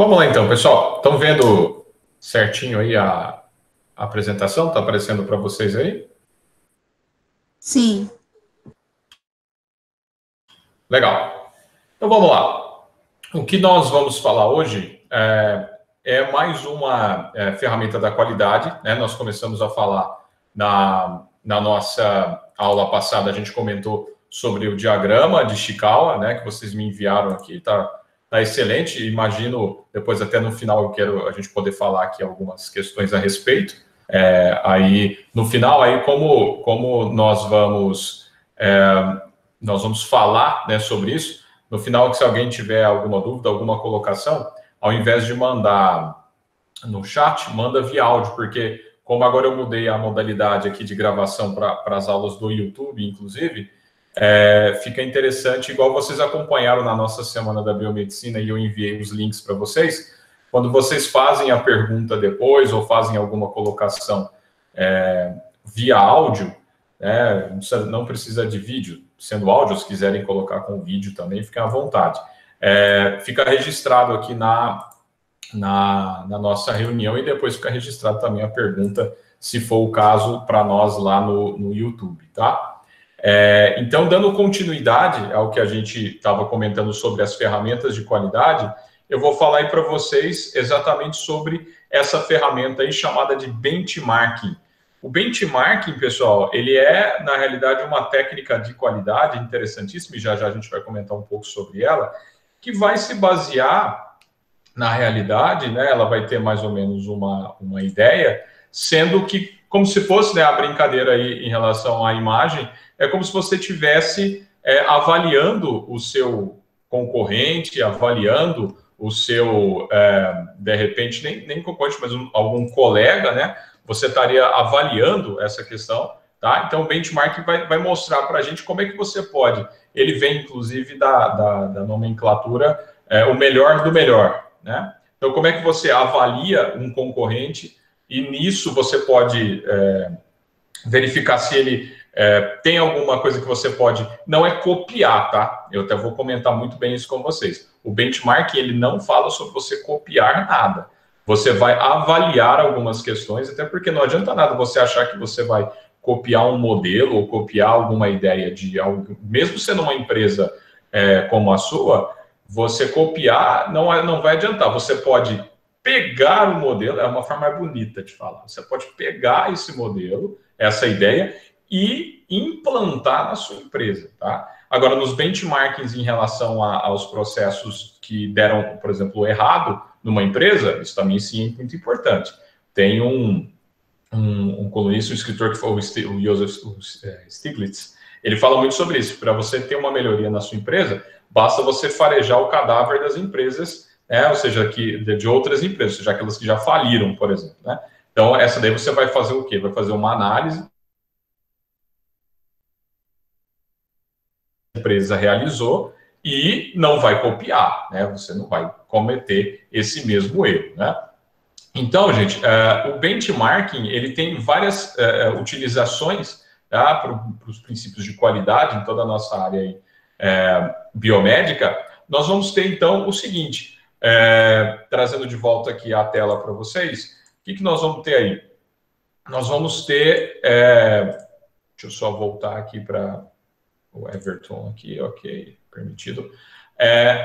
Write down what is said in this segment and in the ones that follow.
Vamos lá então, pessoal. Estão vendo certinho aí a apresentação? Está aparecendo para vocês aí? Sim. Legal. Então vamos lá. O que nós vamos falar hoje é mais uma ferramenta da qualidade, né? Nós começamos a falar na nossa aula passada, a gente comentou sobre o diagrama de Ishikawa, né? Que vocês me enviaram aqui, tá excelente. Imagino, depois até no final a gente poder falar aqui algumas questões a respeito. Aí, no final, aí como nós vamos falar, né, sobre isso, no final, se alguém tiver alguma dúvida, alguma colocação, ao invés de mandar no chat, manda via áudio, porque como agora eu mudei a modalidade aqui de gravação para as aulas do YouTube, inclusive, fica interessante, igual vocês acompanharam na nossa Semana da Biomedicina e eu enviei os links para vocês, quando vocês fazem a pergunta depois ou fazem alguma colocação via áudio, não precisa de vídeo, sendo áudio, se quiserem colocar com vídeo também, fiquem à vontade. Fica registrado aqui na nossa reunião e depois fica registrado também a pergunta, se for o caso, para nós lá no YouTube, tá? Então, dando continuidade ao que a gente estava comentando sobre as ferramentas de qualidade, eu vou falar aí para vocês exatamente sobre essa ferramenta aí chamada de benchmarking. O benchmarking, pessoal, ele é, na realidade, uma técnica de qualidade interessantíssima, e já a gente vai comentar um pouco sobre ela, que vai se basear, na realidade, né, ela vai ter mais ou menos uma ideia, sendo que, como se fosse, né, a brincadeira aí em relação à imagem, é como se você estivesse avaliando o seu concorrente, avaliando o seu, de repente, nem concorrente, mas algum colega, né? Você estaria avaliando essa questão, tá? Então, o benchmark vai mostrar para a gente como é que você pode. Ele vem, inclusive, da nomenclatura o melhor do melhor, né? Então, como é que você avalia um concorrente e nisso você pode verificar se ele tem alguma coisa que você pode... Não é copiar, tá? Eu até vou comentar muito bem isso com vocês. O benchmark, ele não fala sobre você copiar nada. Você vai avaliar algumas questões, até porque não adianta nada você achar que você vai copiar um modelo ou copiar alguma ideia de algo, mesmo sendo uma empresa como a sua, você copiar não vai adiantar. Você pode pegar o modelo, é uma forma mais bonita de falar. Você pode pegar esse modelo, essa ideia, e implantar na sua empresa, tá? Agora, nos benchmarkings em relação aos processos que deram, por exemplo, errado numa empresa, isso também sim é muito importante. Tem um colunista, um escritor que foi o Joseph Stiglitz, ele fala muito sobre isso. Para você ter uma melhoria na sua empresa, basta você farejar o cadáver das empresas, ou seja, de outras empresas, ou seja, aquelas que já faliram, por exemplo, né? Então, essa daí você vai fazer o quê? Vai fazer uma análise a empresa realizou e não vai copiar, né? Você não vai cometer esse mesmo erro, né? Então, gente, o benchmarking, ele tem várias utilizações, tá, para os princípios de qualidade em toda a nossa área aí, biomédica. Nós vamos ter, então, o seguinte, trazendo de volta aqui a tela para vocês, o que nós vamos ter aí? Nós vamos ter... deixa eu só voltar aqui para o Everton aqui, ok, permitido.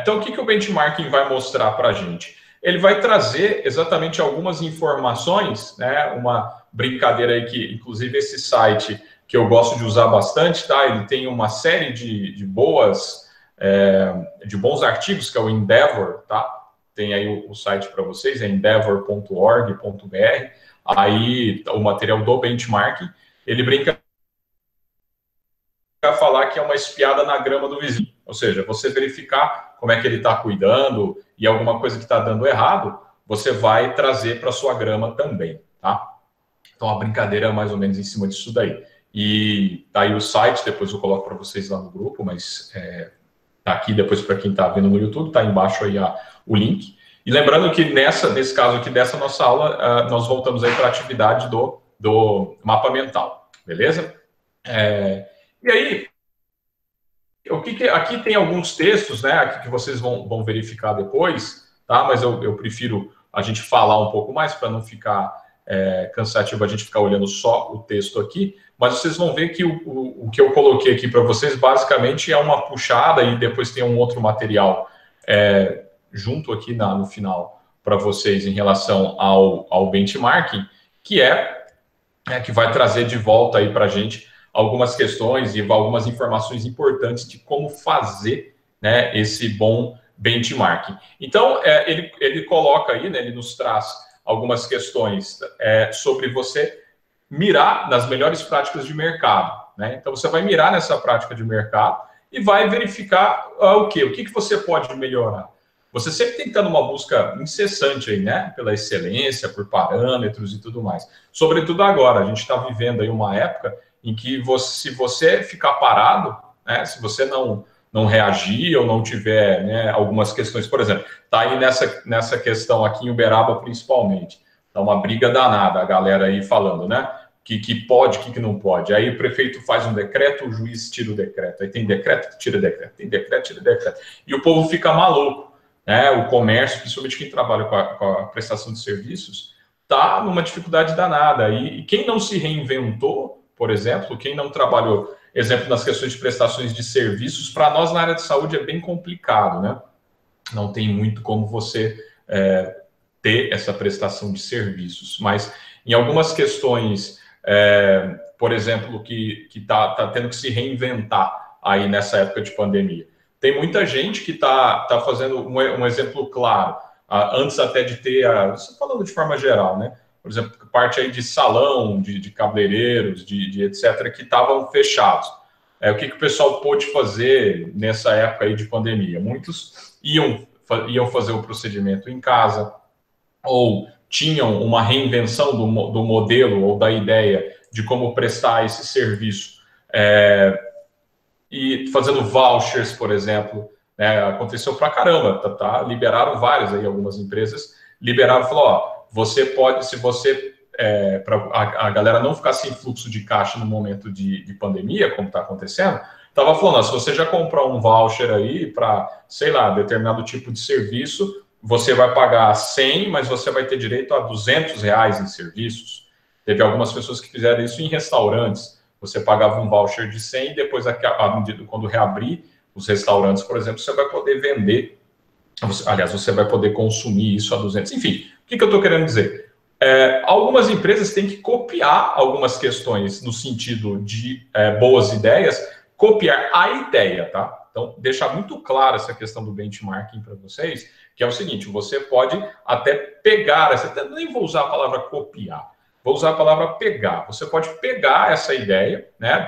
Então, o que o benchmarking vai mostrar para a gente? Ele vai trazer exatamente algumas informações, né? Uma brincadeira aí que, inclusive, esse site que eu gosto de usar bastante, tá? Ele tem uma série de bons artigos, que é o Endeavor, tá? Tem aí o site para vocês, é endeavor.org.br. Aí, o material do benchmarking, ele brinca a falar que é uma espiada na grama do vizinho. Ou seja, você verificar como é que ele está cuidando e alguma coisa que está dando errado, você vai trazer para sua grama também, tá? Então, a brincadeira é mais ou menos em cima disso daí. E tá aí o site, depois eu coloco para vocês lá no grupo, mas tá aqui depois para quem está vendo no YouTube, tá embaixo aí o link. E lembrando que nesse caso aqui dessa nossa aula, nós voltamos aí para a atividade do mapa mental, beleza? E aí, aqui tem alguns textos, né, aqui que vocês vão verificar depois, tá? Mas eu prefiro a gente falar um pouco mais para não ficar cansativo a gente ficar olhando só o texto aqui, mas vocês vão ver que o que eu coloquei aqui para vocês basicamente é uma puxada e depois tem um outro material junto aqui no final para vocês em relação ao benchmarking, que que vai trazer de volta aí para a gente algumas questões e algumas informações importantes de como fazer, né, esse bom benchmarking. Então, ele coloca aí, né, ele nos traz algumas questões sobre você mirar nas melhores práticas de mercado, né? Então, você vai mirar nessa prática de mercado e vai verificar o quê? O que você pode melhorar. Você sempre tem que estar numa busca incessante aí, né? Pela excelência, por parâmetros e tudo mais. Sobretudo agora, a gente está vivendo aí uma época em que se você ficar parado, né? Se você não reagir ou não tiver, né, algumas questões, por exemplo, está aí nessa questão aqui em Uberaba principalmente, tá uma briga danada, a galera aí falando, né, que pode, que não pode. Aí o prefeito faz um decreto, o juiz tira o decreto, aí tem decreto, tira decreto, tem decreto, tira decreto, e o povo fica maluco, né, o comércio, principalmente quem trabalha com a prestação de serviços, tá numa dificuldade danada, e quem não se reinventou, por exemplo, quem não trabalhou, exemplo, nas questões de prestações de serviços, para nós na área de saúde é bem complicado, né? Não tem muito como você ter essa prestação de serviços, mas em algumas questões, por exemplo, que tá tendo que se reinventar aí nessa época de pandemia. Tem muita gente que tá fazendo um exemplo claro, antes até de ter, falando de forma geral, né? Por exemplo, parte aí de salão, de cabeleireiros, de etc., que estavam fechados. O que o pessoal pôde fazer nessa época aí de pandemia? Muitos iam fazer o procedimento em casa, ou tinham uma reinvenção do modelo ou da ideia de como prestar esse serviço, e fazendo vouchers, por exemplo, né? Aconteceu pra caramba, liberaram várias aí, algumas empresas liberaram, falou, você pode, se você, para a galera não ficar sem fluxo de caixa no momento de pandemia, como está acontecendo, estava falando, se você já comprar um voucher aí para, sei lá, determinado tipo de serviço, você vai pagar 100, mas você vai ter direito a R$200 em serviços. Teve algumas pessoas que fizeram isso em restaurantes. Você pagava um voucher de 100 e depois, quando reabrir os restaurantes, por exemplo, você vai poder vender. Aliás, você vai poder consumir isso a 200. Enfim, o que eu estou querendo dizer? Algumas empresas têm que copiar algumas questões no sentido de boas ideias, copiar a ideia, tá? Então, deixar muito claro essa questão do benchmarking para vocês, que é o seguinte, você pode até pegar, nem vou usar a palavra copiar, vou usar a palavra pegar. Você pode pegar essa ideia, né,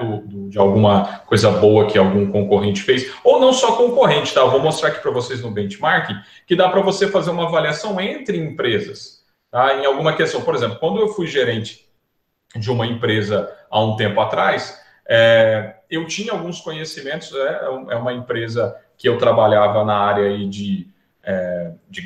de alguma coisa boa que algum concorrente fez, ou não só concorrente, tá? Eu vou mostrar aqui para vocês no benchmarking que dá para você fazer uma avaliação entre empresas, tá? Em alguma questão, por exemplo, quando eu fui gerente de uma empresa há um tempo atrás, eu tinha alguns conhecimentos, é uma empresa que eu trabalhava na área aí de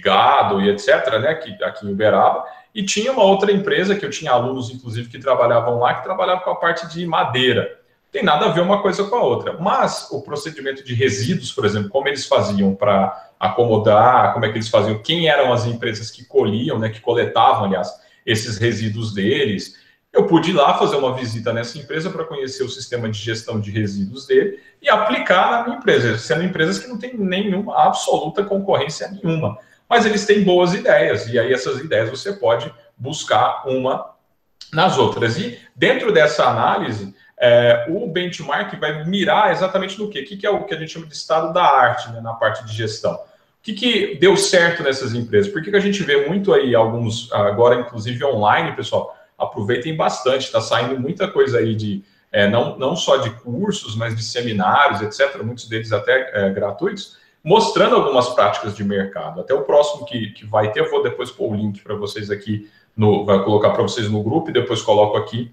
gado e etc., né, aqui em Uberaba, e tinha uma outra empresa que eu tinha alunos, inclusive, que trabalhavam lá, que trabalhavam com a parte de madeira. Tem nada a ver uma coisa com a outra. Mas o procedimento de resíduos, por exemplo, como eles faziam para acomodar, como é que eles faziam, quem eram as empresas que colhiam, né, que coletavam, aliás, esses resíduos deles, eu pude ir lá fazer uma visita nessa empresa para conhecer o sistema de gestão de resíduos dele e aplicar na minha empresa, sendo empresas que não têm nenhuma absoluta concorrência nenhuma. Mas eles têm boas ideias, e aí essas ideias você pode buscar uma nas outras. E dentro dessa análise, o benchmark vai mirar exatamente no quê? O que é o que a gente chama de estado da arte, né, na parte de gestão. O que deu certo nessas empresas? Por que a gente vê muito aí alguns, agora inclusive online, pessoal, aproveitem bastante, está saindo muita coisa aí não só de cursos, mas de seminários, etc., muitos deles até gratuitos, mostrando algumas práticas de mercado. Até o próximo que vai ter, eu vou depois pôr o link para vocês aqui, vai colocar para vocês no grupo e depois coloco aqui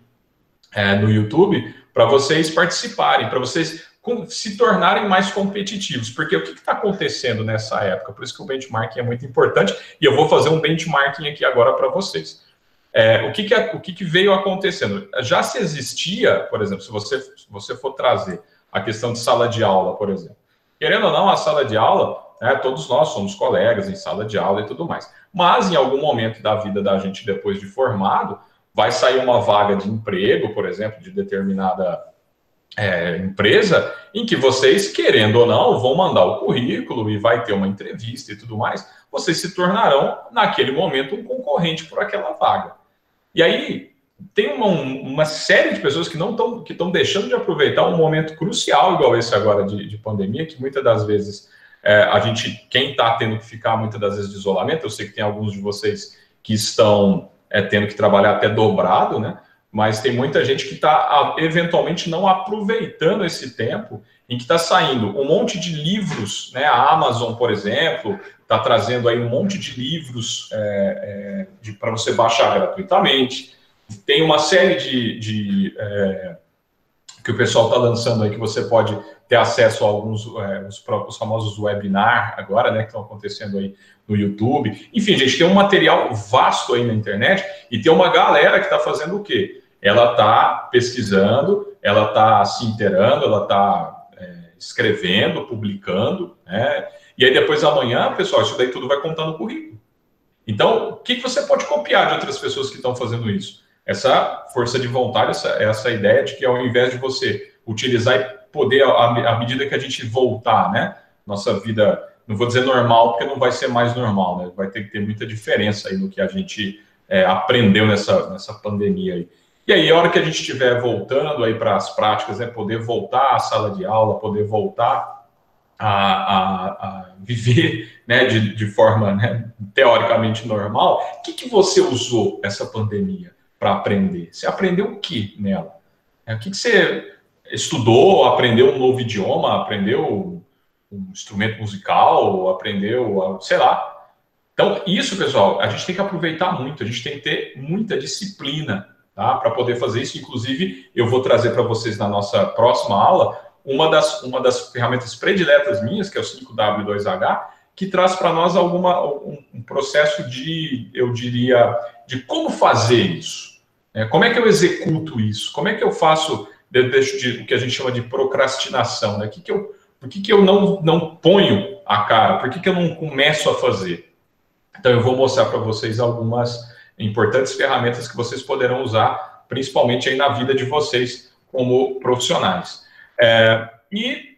no YouTube, para vocês participarem, para vocês se tornarem mais competitivos. Porque o que está acontecendo nessa época? Por isso que o benchmarking é muito importante, e eu vou fazer um benchmarking aqui agora para vocês. O que veio acontecendo? Já se existia, por exemplo, se você for trazer a questão de sala de aula, por exemplo, querendo ou não, a sala de aula né? Todos nós somos colegas em sala de aula e tudo mais. Mas, em algum momento da vida da gente, depois de formado, vai sair uma vaga de emprego, por exemplo, de determinada empresa, em que vocês, querendo ou não, vão mandar o currículo e vai ter uma entrevista e tudo mais, vocês se tornarão, naquele momento, um concorrente por aquela vaga. E aí, tem uma série de pessoas que estão deixando de aproveitar um momento crucial, igual esse agora de pandemia, que muitas das vezes quem está tendo que ficar muitas das vezes de isolamento, eu sei que tem alguns de vocês que estão tendo que trabalhar até dobrado, né? Mas tem muita gente que está, eventualmente, não aproveitando esse tempo em que está saindo um monte de livros, né? A Amazon, por exemplo, está trazendo aí um monte de livros para você baixar gratuitamente. Tem uma série que o pessoal está lançando aí, que você pode ter acesso a alguns, os famosos webinar agora, né, que estão acontecendo aí no YouTube. Enfim, gente, tem um material vasto aí na internet e tem uma galera que está fazendo o quê? Ela está pesquisando, ela está se inteirando, ela está escrevendo, publicando, né? E aí depois amanhã, pessoal, isso daí tudo vai contar no currículo. Então, o que você pode copiar de outras pessoas que estão fazendo isso? Essa força de vontade, essa ideia de que ao invés de você utilizar e poder, à medida que a gente voltar, né? Nossa vida, não vou dizer normal, porque não vai ser mais normal, né? Vai ter que ter muita diferença aí no que a gente aprendeu nessa pandemia aí. E aí, a hora que a gente estiver voltando aí para as práticas, poder voltar à sala de aula, poder voltar a viver, né, de forma, né, teoricamente normal, o que você usou essa pandemia para aprender? Você aprendeu o que nela? O que você estudou? Aprendeu um novo idioma? Aprendeu um instrumento musical? Aprendeu, sei lá. Então, isso, pessoal, a gente tem que aproveitar muito, a gente tem que ter muita disciplina, tá, para poder fazer isso. Inclusive, eu vou trazer para vocês na nossa próxima aula uma das ferramentas prediletas minhas, que é o 5W2H, que traz para nós um processo eu diria, de como fazer isso. Como é que eu executo isso? Como é que eu faço o que a gente chama de procrastinação? Né? Por que eu não ponho a cara? Por que eu não começo a fazer? Então, eu vou mostrar para vocês algumas importantes ferramentas que vocês poderão usar, principalmente aí na vida de vocês como profissionais. E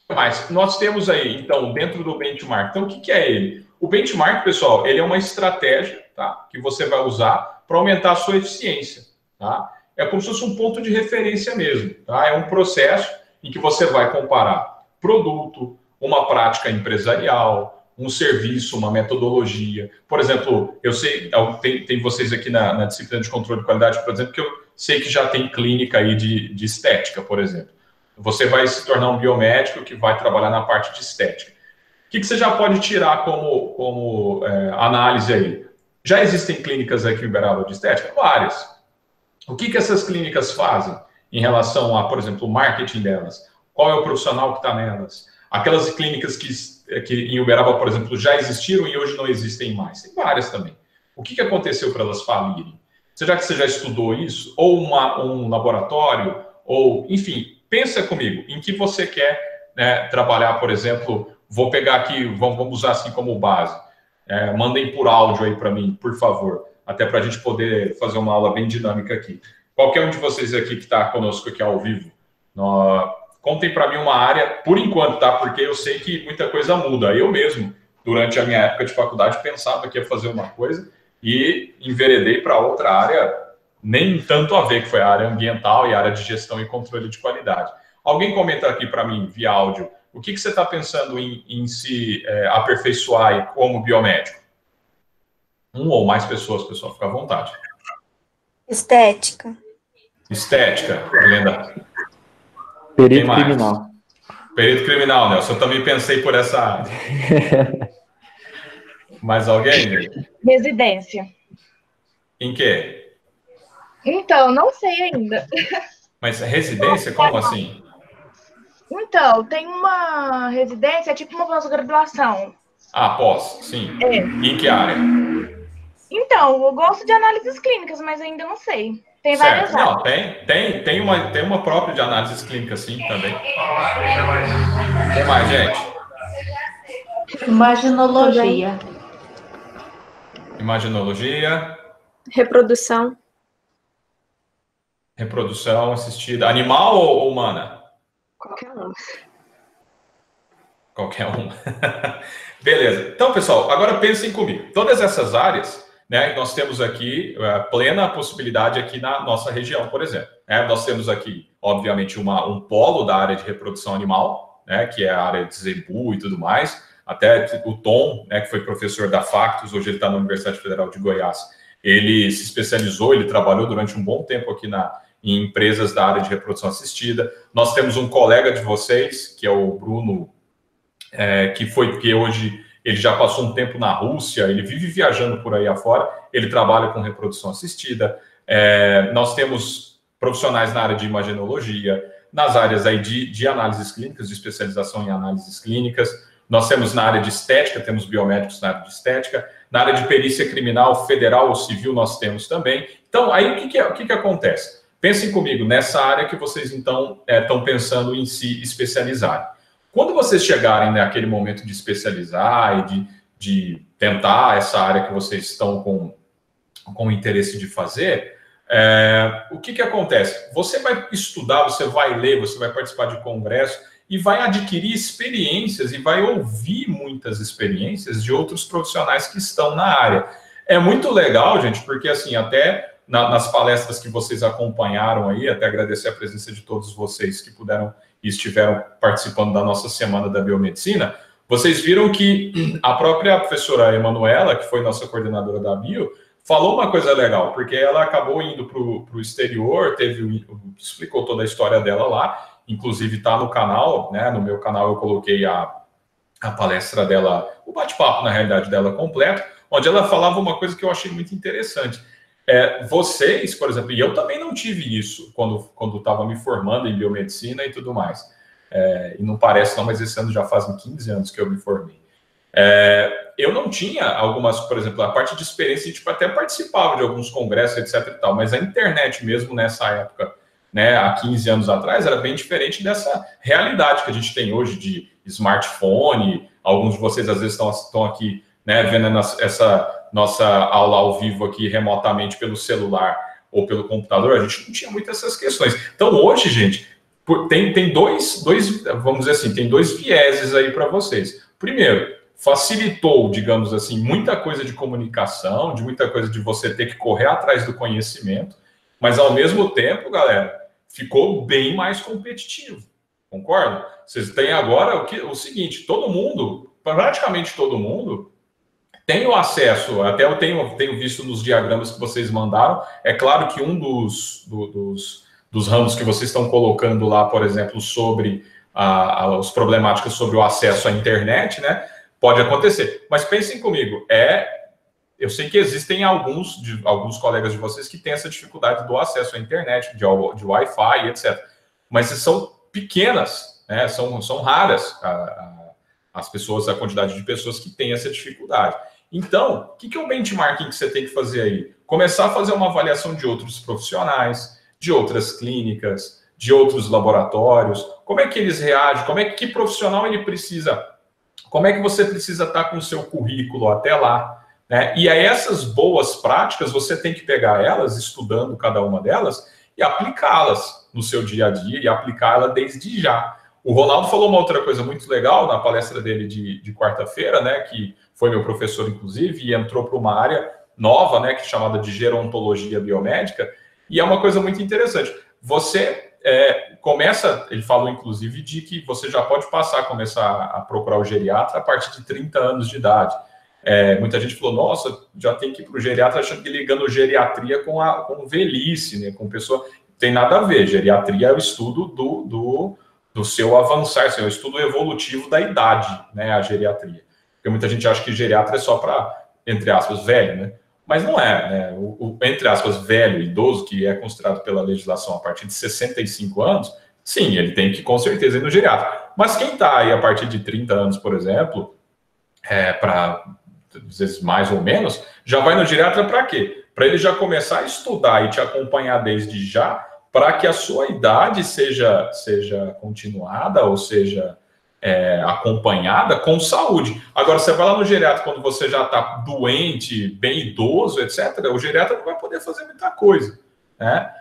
mais, nós temos aí, então, dentro do benchmark. Então, o que é ele? O benchmark, pessoal, ele é uma estratégia, tá, que você vai usar para aumentar a sua eficiência. Tá? É como se fosse um ponto de referência mesmo. Tá? É um processo em que você vai comparar produto, uma prática empresarial, um serviço, uma metodologia. Por exemplo, eu sei, tem vocês aqui na disciplina de controle de qualidade, por exemplo, que eu sei que já tem clínica aí de estética, por exemplo. Você vai se tornar um biomédico que vai trabalhar na parte de estética. O que você já pode tirar como análise aí? Já existem clínicas aqui em Uberaba de estética? Várias. O que essas clínicas fazem em relação a, por exemplo, o marketing delas? Qual é o profissional que está nelas? Aquelas clínicas que em Uberaba, por exemplo, já existiram e hoje não existem mais. Tem várias também. O que aconteceu para elas falirem? Será que você já estudou isso? Ou um laboratório? Ou, enfim, pensa comigo, em que você quer, né, trabalhar, por exemplo, vou pegar aqui, vamos usar assim como base. Mandem por áudio aí para mim, por favor, até para a gente poder fazer uma aula bem dinâmica aqui. Qualquer um de vocês aqui que está conosco aqui ao vivo, contem para mim uma área, por enquanto, tá? Porque eu sei que muita coisa muda. Eu mesmo, durante a minha época de faculdade, pensava que ia fazer uma coisa e enveredei para outra área, nem tanto a ver, que foi a área ambiental e a área de gestão e controle de qualidade. Alguém comenta aqui para mim, via áudio, o que você está pensando em se aperfeiçoar como biomédico? Um ou mais pessoas, pessoal, fica à vontade. Estética. Estética, Helena. Perito criminal. Perito criminal, Nelson. Eu também pensei por essa área. Mais alguém? Residência. Em quê? Então, não sei ainda. Mas residência, como assim? Então, tem uma residência, tipo uma pós-graduação. Pós, sim. Em que área? Então, eu gosto de análises clínicas, mas ainda não sei. Tem várias áreas. Não, tem uma própria de análises clínicas, sim, também. Tem mais, gente? Imaginologia. Imaginologia. Reprodução. Reprodução assistida. Animal ou humana? Qualquer um. Qualquer um. Beleza. Então, pessoal, agora pensem comigo. Todas essas áreas, né, nós temos aqui plena possibilidade aqui na nossa região, por exemplo. Nós temos aqui, obviamente, um polo da área de reprodução animal, né, que é a área de zebu e tudo mais. Até o Tom, né, que foi professor da Factus, hoje ele está na Universidade Federal de Goiás, ele se especializou, ele trabalhou durante um bom tempo aqui em empresas da área de reprodução assistida. Nós temos um colega de vocês, que é o Bruno, que hoje ele já passou um tempo na Rússia, ele vive viajando por aí afora, ele trabalha com reprodução assistida. Nós temos profissionais na área de imagenologia, nas áreas aí de análises clínicas, de especialização em análises clínicas. Nós temos na área de estética, temos biomédicos na área de estética. Na área de perícia criminal, federal ou civil, nós temos também. Então, aí o que acontece? Pensem comigo nessa área que vocês, então, estão pensando em se especializarem. Quando vocês chegarem naquele momento de especializar e de tentar essa área que vocês estão com interesse de fazer, o que acontece? Você vai estudar, você vai ler, você vai participar de congresso e vai adquirir experiências e vai ouvir muitas experiências de outros profissionais que estão na área. É muito legal, gente, porque assim, até nas palestras que vocês acompanharam aí, até agradecer a presença de todos vocês que puderam e estiveram participando da nossa Semana da Biomedicina, vocês viram que a própria professora Emanuela, que foi nossa coordenadora da Bio, falou uma coisa legal, porque ela acabou indo para o exterior, explicou toda a história dela lá, inclusive está no canal, né? No meu canal eu coloquei a palestra dela, o bate-papo, na realidade, dela completo, onde ela falava uma coisa que eu achei muito interessante. Vocês, por exemplo, e eu também não tive isso quando estava me formando em biomedicina e tudo mais. E não parece não, mas esse ano já fazem 15 anos que eu me formei. Eu não tinha algumas, por exemplo, a parte de experiência, tipo, até participava de alguns congressos, etc e tal, mas a internet mesmo nessa época, né, há 15 anos atrás, era bem diferente dessa realidade que a gente tem hoje de smartphone. Alguns de vocês às vezes estão aqui, né, vendo essa nossa aula ao vivo aqui remotamente pelo celular ou pelo computador. A gente não tinha muitas essas questões. Então hoje, gente, tem dois, vamos dizer assim, tem dois vieses aí para vocês. Primeiro, facilitou, digamos assim, muita coisa de comunicação, de muita coisa de você ter que correr atrás do conhecimento, mas ao mesmo tempo, galera, ficou bem mais competitivo. Concorda? Vocês têm agora o seguinte, praticamente todo mundo, tem o acesso, até eu tenho visto nos diagramas que vocês mandaram, é claro que um dos ramos que vocês estão colocando lá, por exemplo, sobre as problemáticas sobre o acesso à internet, né, pode acontecer. Mas pensem comigo, eu sei que existem alguns colegas de vocês que têm essa dificuldade do acesso à internet, de Wi-Fi, etc. Mas são pequenas, né, são raras as pessoas, a quantidade de pessoas que têm essa dificuldade. Então, o que é o benchmarking que você tem que fazer aí? Começar a fazer uma avaliação de outros profissionais, de outras clínicas, de outros laboratórios, como é que eles reagem, que profissional ele precisa, como é que você precisa estar com o seu currículo até lá, né? E aí essas boas práticas, você tem que pegar elas, estudando cada uma delas, e aplicá-las no seu dia a dia, e aplicá-las desde já. O Ronaldo falou uma outra coisa muito legal na palestra dele de quarta-feira, né, que foi meu professor, inclusive, e entrou para uma área nova, né, que é chamada de gerontologia biomédica, e é uma coisa muito interessante. Você ele falou, inclusive, de que você já pode começar a procurar o geriatra a partir de 30 anos de idade. Muita gente falou, nossa, já tem que ir para o geriatra, achando que ligando geriatria com velhice, né, com pessoa... Tem nada a ver, geriatria é o estudo do seu avançar, assim, é o estudo evolutivo da idade, né, a geriatria. Porque muita gente acha que geriatra é só para, entre aspas, velho, né? Mas não é, né? O entre aspas, velho, idoso, que é considerado pela legislação a partir de 65 anos, sim, ele tem que, com certeza, ir no geriatra. Mas quem está aí a partir de 30 anos, por exemplo, para, às vezes, mais ou menos, já vai no geriatra para quê? Para ele já começar a estudar e te acompanhar desde já, para que a sua idade seja continuada, ou seja, acompanhada com saúde. Agora, você vai lá no geriatra quando você já está doente, bem idoso, etc., o geriatra não vai poder fazer muita coisa, né?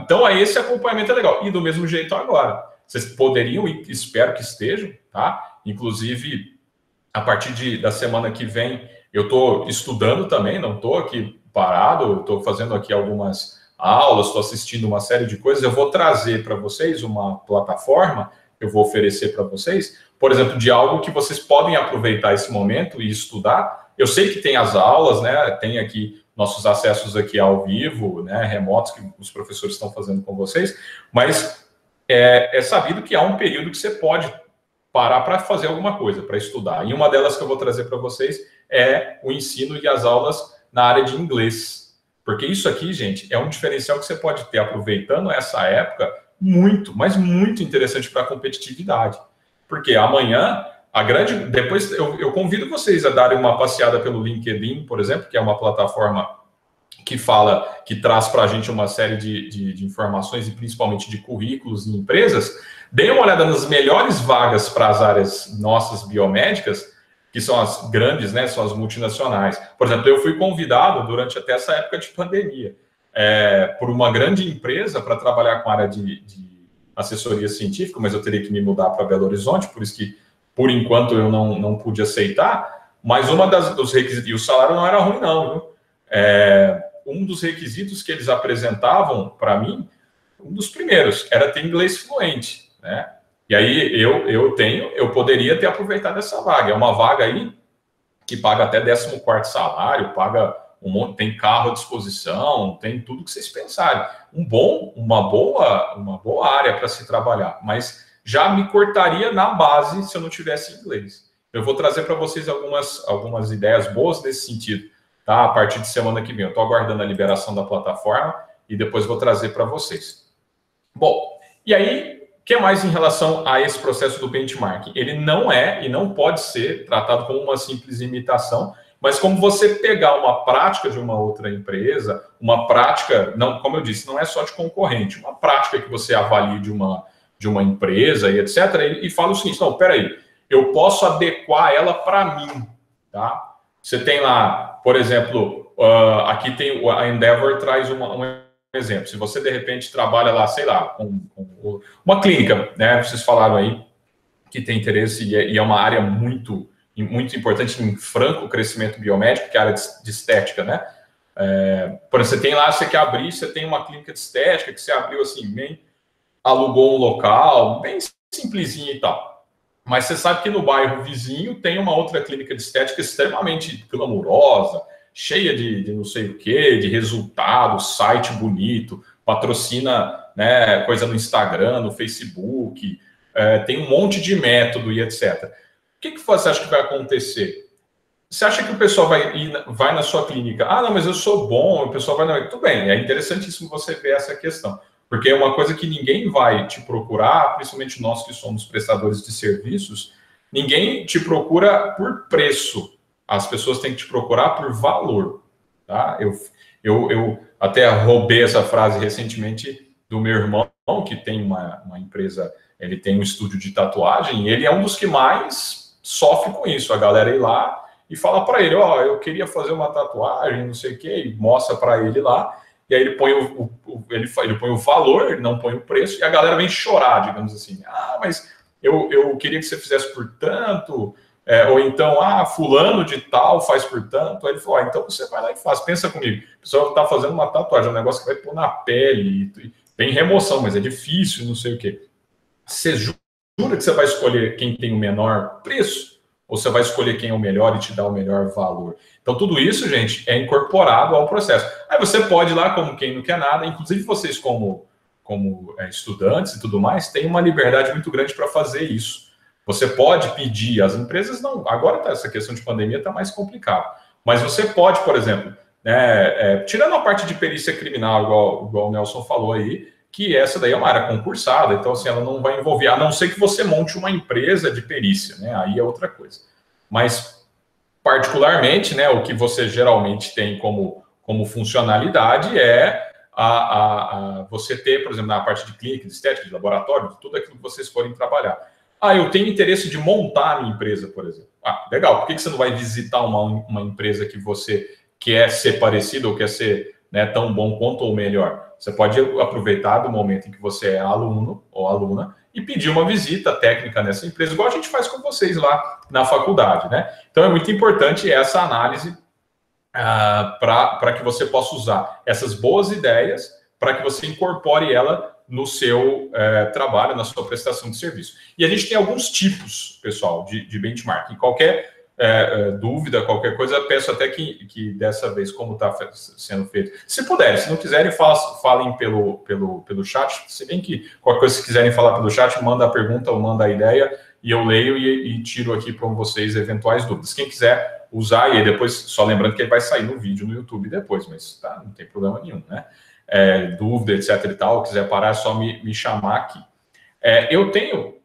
Então, aí esse acompanhamento é legal. E do mesmo jeito agora. Vocês poderiam, e espero que estejam, tá? Inclusive, a partir da semana que vem, eu estou estudando também, não estou aqui parado, estou fazendo aqui algumas aulas, estou assistindo uma série de coisas. Eu vou trazer para vocês uma plataforma, eu vou oferecer para vocês, por exemplo, de algo que vocês podem aproveitar esse momento e estudar. Eu sei que tem as aulas, né? Tem aqui nossos acessos aqui ao vivo, né? Remotos que os professores estão fazendo com vocês, mas é sabido que há um período que você pode parar para fazer alguma coisa, para estudar. E uma delas que eu vou trazer para vocês é o ensino e as aulas na área de inglês. Porque isso aqui, gente, é um diferencial que você pode ter aproveitando essa época muito, mas muito interessante para a competitividade. Porque amanhã, depois eu convido vocês a darem uma passeada pelo LinkedIn, por exemplo, que é uma plataforma que traz para a gente uma série de informações e principalmente de currículos em empresas. Deem uma olhada nas melhores vagas para as áreas nossas biomédicas, que são as grandes, né, são as multinacionais. Por exemplo, eu fui convidado durante até essa época de pandemia por uma grande empresa para trabalhar com a área de assessoria científica, mas eu teria que me mudar para Belo Horizonte, por isso que, por enquanto, eu não pude aceitar, mas dos requisitos, e o salário não era ruim não, viu? Um dos requisitos que eles apresentavam para mim, um dos primeiros, era ter inglês fluente, né? E aí eu poderia ter aproveitado essa vaga. É uma vaga aí que paga até 14º salário, paga tem carro à disposição, tem tudo que vocês pensarem. Uma boa área para se trabalhar, mas já me cortaria na base se eu não tivesse inglês. Eu vou trazer para vocês algumas ideias boas nesse sentido, tá? A partir de semana que vem. Eu estou aguardando a liberação da plataforma e depois vou trazer para vocês. Bom, e aí, o que mais em relação a esse processo do benchmarking? Ele não é e não pode ser tratado como uma simples imitação, mas como você pegar uma prática de uma outra empresa, uma prática, não, como eu disse, não é só de concorrente, uma prática que você avalie de uma empresa e etc. E fala o seguinte, não, peraí, eu posso adequar ela para mim, tá? Você tem lá, por exemplo, aqui tem a Endeavor traz um exemplo. Se você, de repente, trabalha lá, sei lá, com uma clínica, né? Vocês falaram aí que tem interesse e é uma área muito importante em franco crescimento biomédico, que é a área de estética, né? Por exemplo, você tem lá, você quer abrir, você tem uma clínica de estética que você abriu assim, bem, alugou um local, bem simplesinho e tal. Mas você sabe que no bairro vizinho tem uma outra clínica de estética extremamente glamurosa, cheia de não sei o que, de resultados, site bonito, patrocina, né, coisa no Instagram, no Facebook, tem um monte de método e etc. O que você acha que vai acontecer? Você acha que o pessoal vai na sua clínica? Ah, não, mas eu sou bom, o pessoal vai na... Tudo bem, é interessantíssimo você ver essa questão, porque é uma coisa que ninguém vai te procurar, principalmente nós que somos prestadores de serviços, ninguém te procura por preço. As pessoas têm que te procurar por valor, tá? Eu até roubei essa frase recentemente do meu irmão, que tem uma empresa, ele tem um estúdio de tatuagem, e ele é um dos que mais sofre com isso. A galera ir lá e fala para ele, eu queria fazer uma tatuagem, não sei o quê, e mostra para ele lá, e aí ele põe ele põe o valor, ele não põe o preço, e a galera vem chorar, digamos assim. Ah, mas eu queria que você fizesse por tanto... ou então, fulano de tal faz por tanto. Aí ele falou, então você vai lá e faz. Pensa comigo, o pessoal está fazendo uma tatuagem, é um negócio que vai pôr na pele, tem remoção, mas é difícil, não sei o quê. Você jura que você vai escolher quem tem o menor preço? Ou você vai escolher quem é o melhor e te dá o melhor valor? Então, tudo isso, gente, é incorporado ao processo. Aí você pode ir lá como quem não quer nada, inclusive vocês como estudantes e tudo mais, têm uma liberdade muito grande para fazer isso. Você pode pedir, as empresas não, agora essa questão de pandemia está mais complicado, mas você pode, por exemplo, tirando a parte de perícia criminal, igual o Nelson falou aí, que essa daí é uma área concursada, então assim, ela não vai envolver, a não ser que você monte uma empresa de perícia, né? Aí é outra coisa. Mas, particularmente, né, o que você geralmente tem como funcionalidade é você ter, por exemplo, na parte de clínica, de estética, de laboratório, de tudo aquilo que vocês forem trabalhar. Ah, eu tenho interesse de montar a minha empresa, por exemplo. Ah, legal. Por que você não vai visitar uma empresa que você quer ser parecido ou quer ser, né, tão bom quanto ou melhor? Você pode aproveitar do momento em que você é aluno ou aluna e pedir uma visita técnica nessa empresa, igual a gente faz com vocês lá na faculdade, né? Então é muito importante essa análise para que você possa usar essas boas ideias para que você incorpore ela no seu trabalho, na sua prestação de serviço. E a gente tem alguns tipos, pessoal, de benchmarking. Qualquer dúvida, qualquer coisa, peço até que dessa vez, como está sendo feito, se puderem, se não quiserem, falem pelo chat, se bem que qualquer coisa, se quiserem falar pelo chat, manda a pergunta ou manda a ideia, e eu leio e tiro aqui para vocês eventuais dúvidas. Quem quiser usar, e aí depois, só lembrando que ele vai sair no vídeo no YouTube depois, mas tá, não tem problema nenhum, né? Dúvida, etc e tal, quiser parar, é só me chamar aqui. Eu tenho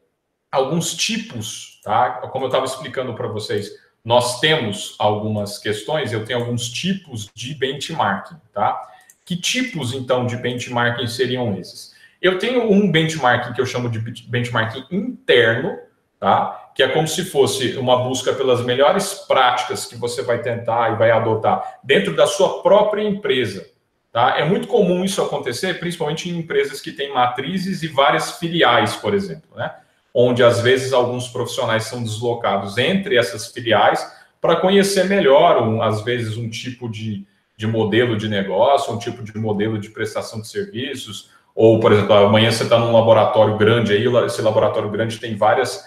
alguns tipos, tá? Como eu estava explicando para vocês, nós temos algumas questões, eu tenho alguns tipos de benchmarking, tá? Que tipos, então, de benchmarking seriam esses? Eu tenho um benchmarking que eu chamo de benchmarking interno, tá? Que é como se fosse uma busca pelas melhores práticas que você vai tentar e vai adotar dentro da sua própria empresa, tá? É muito comum isso acontecer, principalmente em empresas que têm matrizes e várias filiais, por exemplo, né? Onde às vezes alguns profissionais são deslocados entre essas filiais para conhecer melhor, às vezes, um tipo de modelo de negócio, um tipo de modelo de prestação de serviços, ou, por exemplo, amanhã você está num laboratório grande, aí esse laboratório grande tem várias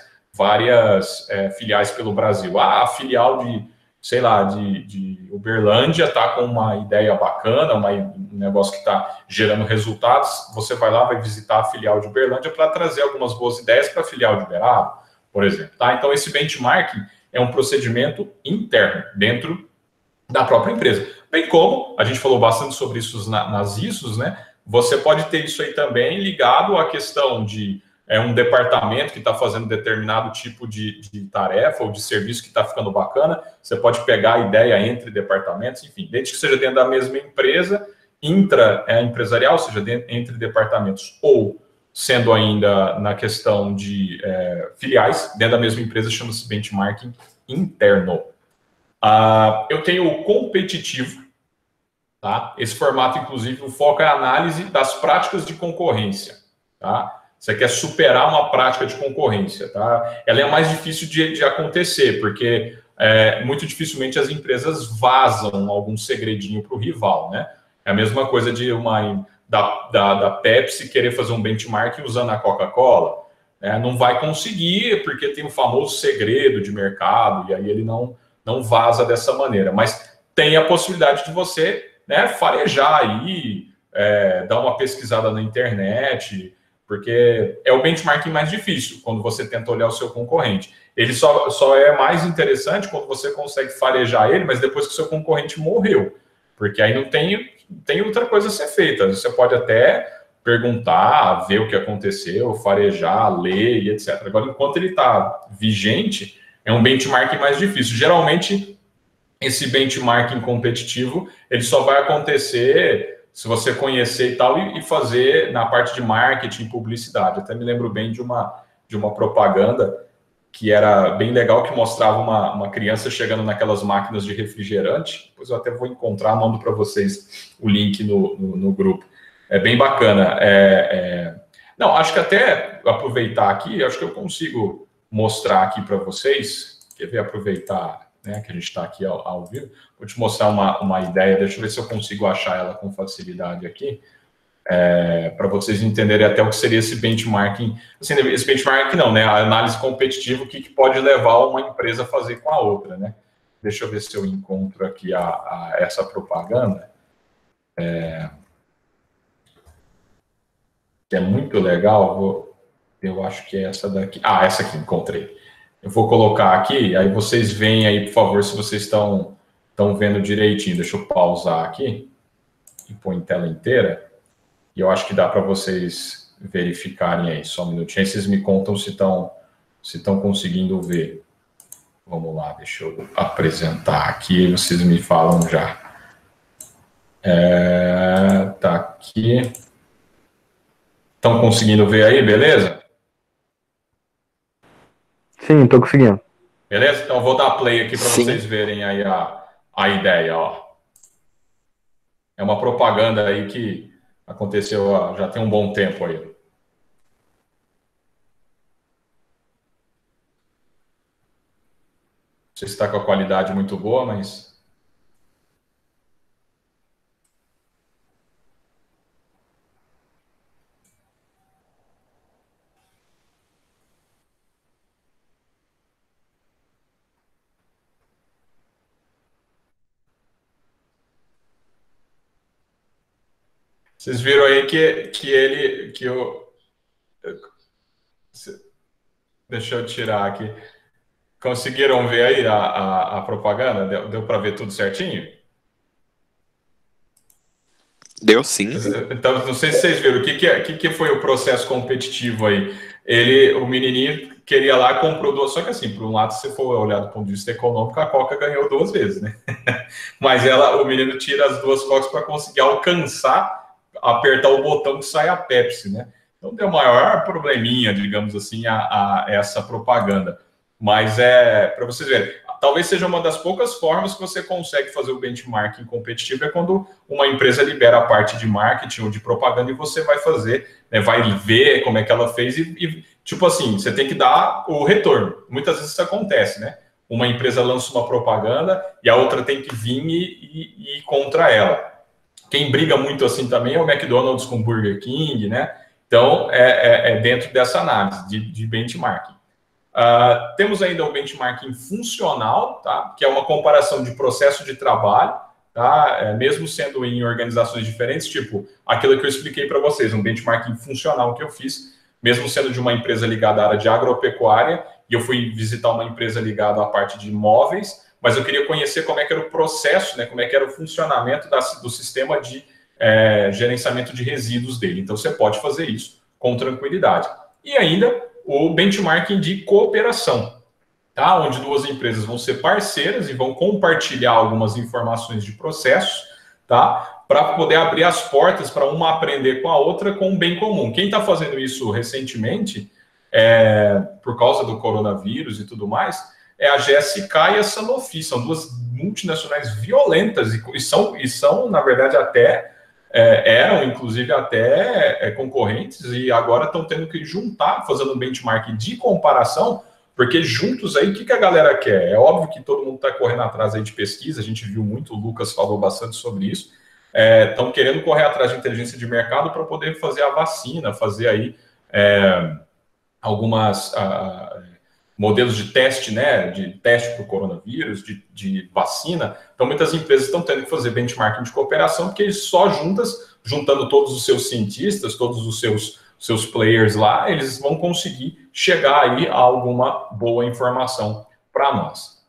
filiais pelo Brasil. A filial de Uberlândia está com uma ideia bacana, um negócio que está gerando resultados, você vai lá, vai visitar a filial de Uberlândia para trazer algumas boas ideias para a filial de Uberaba, por exemplo. Tá? Então, esse benchmarking é um procedimento interno, dentro da própria empresa. Bem como, a gente falou bastante sobre isso nas ISOs, né? Você pode ter isso aí também ligado à questão de um departamento que está fazendo determinado tipo de tarefa ou de serviço que está ficando bacana, você pode pegar a ideia entre departamentos, enfim, desde que seja dentro da mesma empresa, intraempresarial, ou seja, entre departamentos, ou sendo ainda na questão de filiais, dentro da mesma empresa, chama-se benchmarking interno. Eu tenho o competitivo, tá? Esse formato, inclusive, o foco é a análise das práticas de concorrência, tá? Você quer superar uma prática de concorrência, tá? Ela é mais difícil de acontecer, porque muito dificilmente as empresas vazam algum segredinho para o rival, né? É a mesma coisa da Pepsi querer fazer um benchmark usando a Coca-Cola. Não vai conseguir, porque tem um famoso segredo de mercado, e aí ele não vaza dessa maneira. Mas tem a possibilidade de você, né, farejar aí, dar uma pesquisada na internet, porque é o benchmarking mais difícil, quando você tenta olhar o seu concorrente. Ele só é mais interessante quando você consegue farejar ele, mas depois que o seu concorrente morreu, porque aí não tem outra coisa a ser feita. Você pode até perguntar, ver o que aconteceu, farejar, ler e etc. Agora, enquanto ele está vigente, é um benchmarking mais difícil. Geralmente, esse benchmarking competitivo, ele só vai acontecer se você conhecer e tal, e fazer na parte de marketing e publicidade. Até me lembro bem de uma propaganda que era bem legal, que mostrava uma criança chegando naquelas máquinas de refrigerante. Depois eu até vou encontrar, mando para vocês o link no grupo. É bem bacana. Não, acho que até aproveitar aqui, acho que eu consigo mostrar aqui para vocês. Quer ver? Aproveitar, né, que a gente está aqui ao vivo. Vou te mostrar uma ideia, deixa eu ver se eu consigo achar ela com facilidade aqui, para vocês entenderem até o que seria esse benchmarking. Assim, esse benchmarking não, né? A análise competitiva, o que pode levar uma empresa a fazer com a outra, né? Deixa eu ver se eu encontro aqui essa propaganda. Que é muito legal, eu acho que é essa daqui. Essa aqui, encontrei. Eu vou colocar aqui, aí vocês veem aí, por favor, se vocês estão vendo direitinho. Deixa eu pausar aqui e pôr em tela inteira. E eu acho que dá para vocês verificarem aí. Só um minutinho. Aí vocês me contam se estão conseguindo ver. Vamos lá, deixa eu apresentar aqui e vocês me falam já. Tá aqui. Estão conseguindo ver aí, beleza? Sim, tô conseguindo. Beleza? Então eu vou dar play aqui para Sim. vocês verem aí a ideia, ó. É uma propaganda aí que aconteceu já tem um bom tempo aí. Não sei se está com a qualidade muito boa, mas... Vocês viram aí que eu... Deixa eu tirar aqui. Conseguiram ver aí a propaganda? Deu para ver tudo certinho? Deu sim. Então, não sei se vocês viram, o que foi o processo competitivo aí? O menininho queria lá, comprou duas, só que assim, por um lado, se for olhar do ponto de vista econômico, a Coca ganhou 2 vezes, né? Mas o menino tira as 2 Cocas para conseguir alcançar, apertar o botão que sai a Pepsi, né? Então, deu maior probleminha, digamos assim, a essa propaganda. Mas para vocês verem, talvez seja uma das poucas formas que você consegue fazer o benchmarking competitivo, é quando uma empresa libera a parte de marketing ou de propaganda e você vai fazer, né, vai ver como é que ela fez e, tipo assim, você tem que dar o retorno. Muitas vezes isso acontece, né? Uma empresa lança uma propaganda e a outra tem que vir e ir contra ela. Quem briga muito assim também é o McDonald's com o Burger King, né? Então, é dentro dessa análise de benchmarking. Temos ainda o benchmarking funcional, tá? Que é uma comparação de processo de trabalho, tá? Mesmo sendo em organizações diferentes, tipo aquilo que eu expliquei para vocês, um benchmarking funcional que eu fiz, mesmo sendo de uma empresa ligada à área de agropecuária, e eu fui visitar uma empresa ligada à parte de imóveis, mas eu queria conhecer como é que era o processo, né? Como é que era o funcionamento do sistema de gerenciamento de resíduos dele. Então, você pode fazer isso com tranquilidade. E ainda o benchmarking de cooperação, tá? Onde 2 empresas vão ser parceiras e vão compartilhar algumas informações de processos, tá? Para poder abrir as portas para uma aprender com a outra com um bem comum. Quem está fazendo isso recentemente, por causa do coronavírus e tudo mais, é a GSK e a Sanofi. São 2 multinacionais violentas e são, na verdade, eram, inclusive, até concorrentes e agora estão tendo que juntar, fazendo um benchmark de comparação, porque juntos aí, o que a galera quer? É óbvio que todo mundo está correndo atrás aí de pesquisa, a gente viu muito, o Lucas falou bastante sobre isso, estão querendo correr atrás de inteligência de mercado para poder fazer a vacina, fazer aí algumas modelos de teste, né, de teste para o coronavírus, de vacina. Então, muitas empresas estão tendo que fazer benchmarking de cooperação, porque eles só juntando todos os seus cientistas, todos os seus players lá, eles vão conseguir chegar aí a alguma boa informação para nós.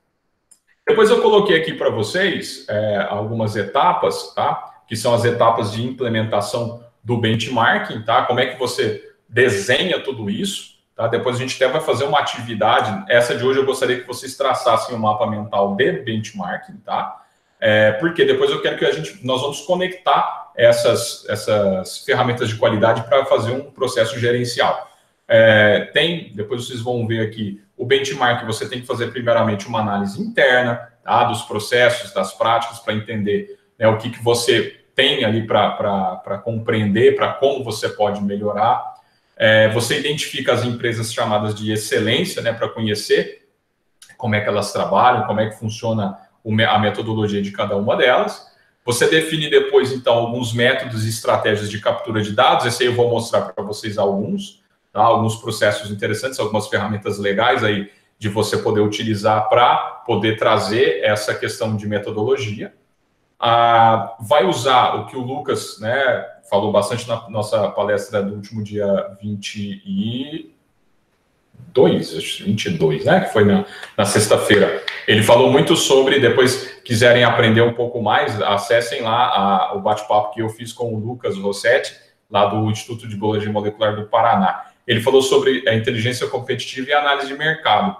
Depois eu coloquei aqui para vocês algumas etapas, tá? Que são as etapas de implementação do benchmarking, tá? Como é que você desenha tudo isso? Tá? Depois a gente até vai fazer uma atividade. Essa de hoje eu gostaria que vocês traçassem um mapa mental de benchmarking, tá? Porque depois eu quero que nós vamos conectar essas ferramentas de qualidade para fazer um processo gerencial. Depois vocês vão ver aqui o benchmark. Você tem que fazer primeiramente uma análise interna, tá? Dos processos, das práticas, para entender, né, o que você tem ali para compreender, para como você pode melhorar. Você identifica as empresas chamadas de excelência, né, para conhecer como é que elas trabalham, como é que funciona a metodologia de cada uma delas. Você define depois, então, alguns métodos e estratégias de captura de dados. Esse aí eu vou mostrar para vocês alguns, tá? Alguns processos interessantes, algumas ferramentas legais aí de você poder utilizar para poder trazer essa questão de metodologia. Vai usar o que o Lucas, né, falou bastante na nossa palestra do último dia 22, né, que foi na sexta-feira. Ele falou muito sobre, depois quiserem aprender um pouco mais, acessem lá o bate-papo que eu fiz com o Lucas Rossetti, lá do Instituto de Biologia Molecular do Paraná. Ele falou sobre a inteligência competitiva e a análise de mercado.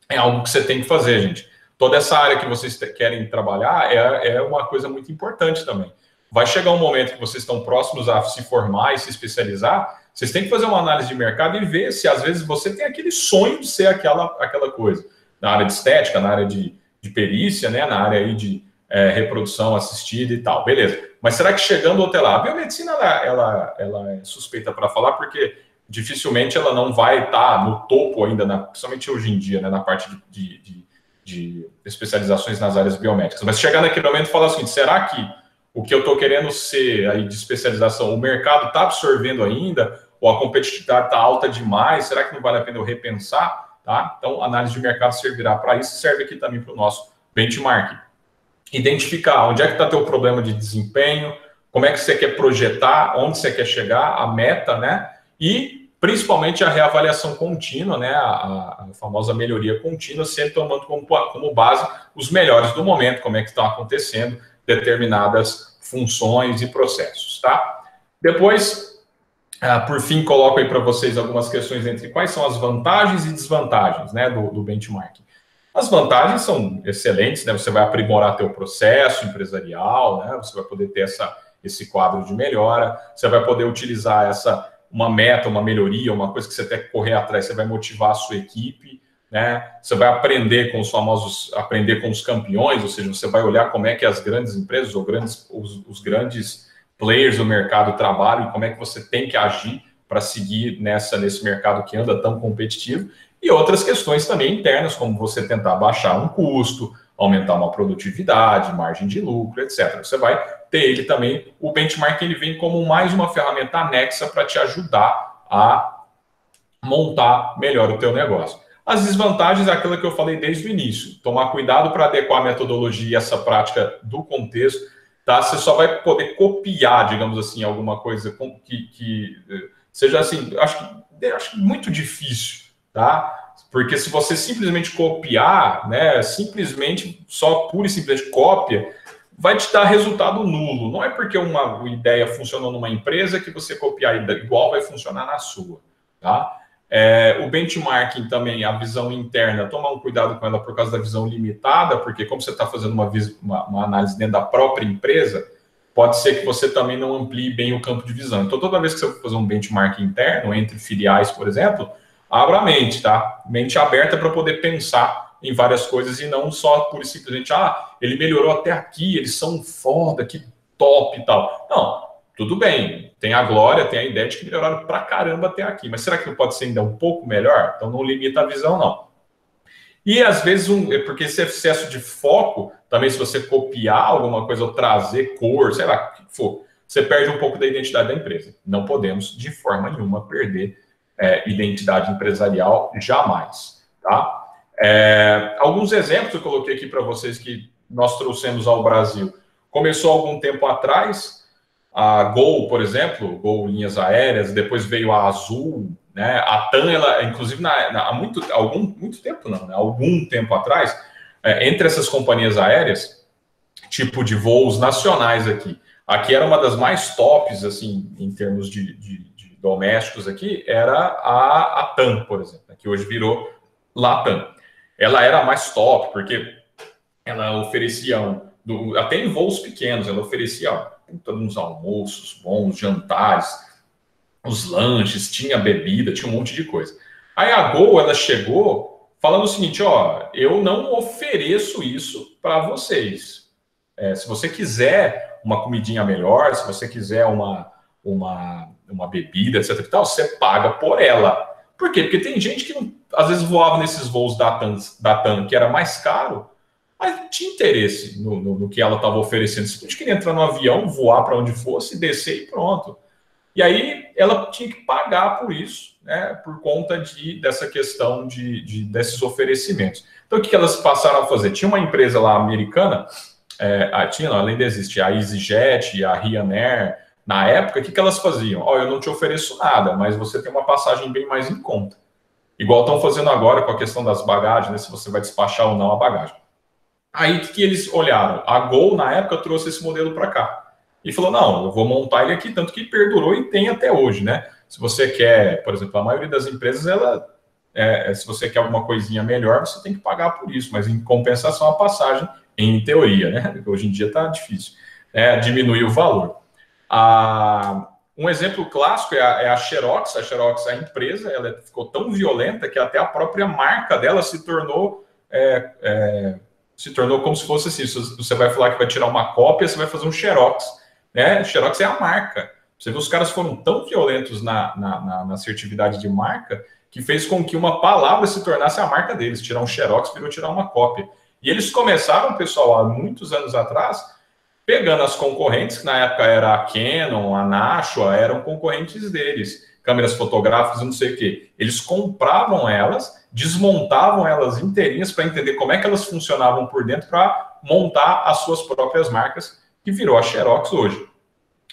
É algo que você tem que fazer, gente. Toda essa área que vocês querem trabalhar é uma coisa muito importante também. Vai chegar um momento que vocês estão próximos a se formar e se especializar, Vocês têm que fazer uma análise de mercado e ver se, às vezes, você tem aquele sonho de ser aquela coisa. Na área de estética, na área de perícia, né? Na área aí de reprodução assistida e tal. Beleza. Mas será que chegando até lá? A biomedicina, ela é suspeita para falar, porque dificilmente ela não vai estar no topo ainda, principalmente hoje em dia, né? Na parte de especializações nas áreas biomédicas. Mas chegar naquele momento e falar assim, será que o que eu estou querendo ser aí de especialização, o mercado está absorvendo ainda, ou a competitividade está alta demais, será que não vale a pena eu repensar? Tá? Então, a análise de mercado servirá para isso, serve aqui também para o nosso benchmark. Identificar onde é que está teu problema de desempenho, como é que você quer projetar, onde você quer chegar, a meta, né? E, principalmente, a reavaliação contínua, né? A famosa melhoria contínua, sempre tomando como base os melhores do momento, como é que estão acontecendo determinadas funções e processos, tá? Depois, por fim, coloco aí para vocês algumas questões entre quais são as vantagens e desvantagens, né, do benchmarking. As vantagens são excelentes, né? Você vai aprimorar teu processo empresarial, né? Você vai poder ter esse quadro de melhora, você vai poder utilizar uma meta, uma melhoria, uma coisa que você tem que correr atrás, você vai motivar a sua equipe, né? Você vai aprender com os famosos, aprender com os campeões, ou seja, você vai olhar como é que as grandes empresas ou os grandes players do mercado trabalham e como é que você tem que agir para seguir nesse mercado que anda tão competitivo. E outras questões também internas, como você tentar baixar um custo, aumentar uma produtividade, margem de lucro, etc. Você vai ter ele também, o benchmark ele vem como mais uma ferramenta anexa para te ajudar a montar melhor o teu negócio. As desvantagens é aquilo que eu falei desde o início. Tomar cuidado para adequar a metodologia e essa prática do contexto, tá? Você só vai poder copiar, digamos assim, alguma coisa que seja assim, acho muito difícil, tá? Porque se você simplesmente copiar, né, simplesmente, pura e simplesmente cópia, vai te dar resultado nulo. Não é porque uma ideia funcionou numa empresa que você copiar igual vai funcionar na sua, tá? O benchmarking também, a visão interna, tomar um cuidado com ela por causa da visão limitada, porque como você está fazendo uma análise dentro da própria empresa, pode ser que você também não amplie bem o campo de visão. Então, toda vez que você for fazer um benchmarking interno, entre filiais, por exemplo, abra a mente, tá? Mente aberta para poder pensar em várias coisas e não só por simplesmente, ele melhorou até aqui, eles são foda, que top e tal. Não, tudo bem, tem a glória, tem a ideia de que melhoraram pra caramba até aqui, mas será que não pode ser ainda um pouco melhor? Então não limita a visão, não. E às vezes, porque esse excesso de foco, também se você copiar alguma coisa ou trazer cor, sei lá, o que for, você perde um pouco da identidade da empresa. Não podemos, de forma nenhuma, perder identidade empresarial, jamais, tá? Alguns exemplos que eu coloquei aqui para vocês que nós trouxemos ao Brasil. Começou há algum tempo atrás, a Gol, por exemplo, Gol Linhas Aéreas, depois veio a Azul, né? A TAM, ela, inclusive, há muito tempo não, né? Algum tempo atrás, entre essas companhias aéreas, tipo de voos nacionais aqui era uma das mais tops, assim, em termos de domésticos aqui, era a TAM, por exemplo, que hoje virou Latam. Ela era a mais top, porque ela oferecia, até em voos pequenos, ela oferecia uns almoços bons, jantares, os lanches, tinha bebida, tinha um monte de coisa. Aí a Gol, ela chegou falando o seguinte, eu não ofereço isso para vocês. Se você quiser uma comidinha melhor, se você quiser uma bebida, etc e tal, você paga por ela. Por quê? Porque tem gente que às vezes voava nesses voos da TAM, que era mais caro, mas não tinha interesse no que ela estava oferecendo. Simplesmente queria entrar no avião, voar para onde fosse, descer e pronto. E aí ela tinha que pagar por isso, né, por conta dessa questão desses oferecimentos. Então, o que elas passaram a fazer? Tinha uma empresa lá americana, além de existir a EasyJet e a Ryanair, na época, o que elas faziam? Eu não te ofereço nada, mas você tem uma passagem bem mais em conta. Igual estão fazendo agora com a questão das bagagens, né, se você vai despachar ou não a bagagem. Aí, o que eles olharam? A Gol, na época, trouxe esse modelo para cá. E falou, não, eu vou montar ele aqui, tanto que perdurou e tem até hoje, né? Se você quer, por exemplo, a maioria das empresas, se você quer alguma coisinha melhor, você tem que pagar por isso, mas em compensação a passagem, em teoria, né? Hoje em dia está difícil, diminuir o valor. Um exemplo clássico é a Xerox. A Xerox, a empresa, ela ficou tão violenta que até a própria marca dela se tornou como se fosse assim, se você vai falar que vai tirar uma cópia, você vai fazer um Xerox, né? Xerox é a marca. Você vê, os caras foram tão violentos na assertividade de marca que fez com que uma palavra se tornasse a marca deles. Tirar um Xerox virou tirar uma cópia. E eles começaram, pessoal, há muitos anos atrás, pegando as concorrentes, que na época era a Canon, a Nashua, eram concorrentes deles, câmeras fotográficas e não sei o quê. Eles compravam elas, desmontavam elas inteirinhas para entender como é que elas funcionavam por dentro para montar as suas próprias marcas, que virou a Xerox hoje.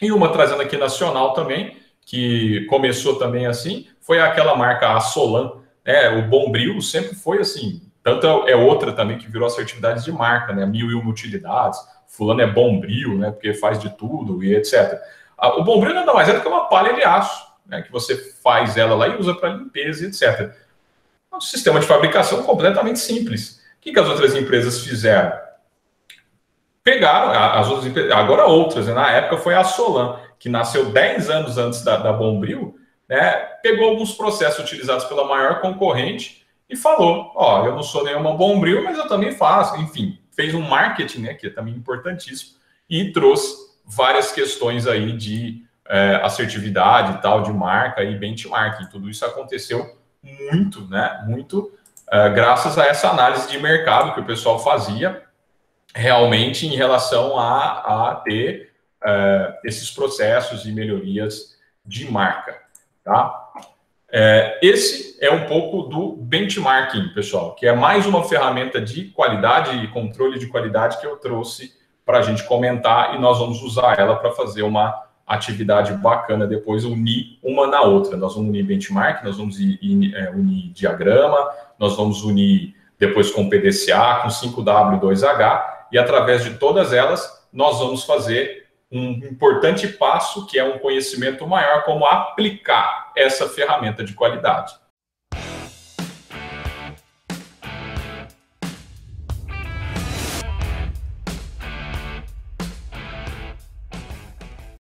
E uma trazendo aqui nacional também, que começou também assim, foi aquela marca, a Solan, né? O Bombril sempre foi assim, tanto é outra também que virou assertividade de marca, né? 1001 utilidades, fulano é Bombril, né? Porque faz de tudo e etc. O Bombril nada mais é do que uma palha de aço, né? Que você faz ela lá e usa para limpeza e etc. Um sistema de fabricação completamente simples. O que as outras empresas fizeram? Pegaram as outras empresas, agora outras, né? Na época foi a Solan, que nasceu 10 anos antes da Bombril, né? Pegou alguns processos utilizados pela maior concorrente e falou, ó, eu não sou nenhuma Bombril, mas eu também faço. Enfim, fez um marketing, né, que é também importantíssimo, e trouxe várias questões aí de assertividade e tal, de marca e benchmarking. Tudo isso aconteceu muito, né? Muito graças a essa análise de mercado que o pessoal fazia realmente em relação a ter esses processos e melhorias de marca, tá? Esse é um pouco do benchmarking, pessoal, que é mais uma ferramenta de qualidade e controle de qualidade que eu trouxe para a gente comentar, e nós vamos usar ela para fazer uma atividade bacana depois, unir uma na outra. Nós vamos unir benchmark, nós vamos unir diagrama, nós vamos unir depois com PDCA, com 5W2H, e através de todas elas, nós vamos fazer um importante passo, que é um conhecimento maior, como aplicar essa ferramenta de qualidade.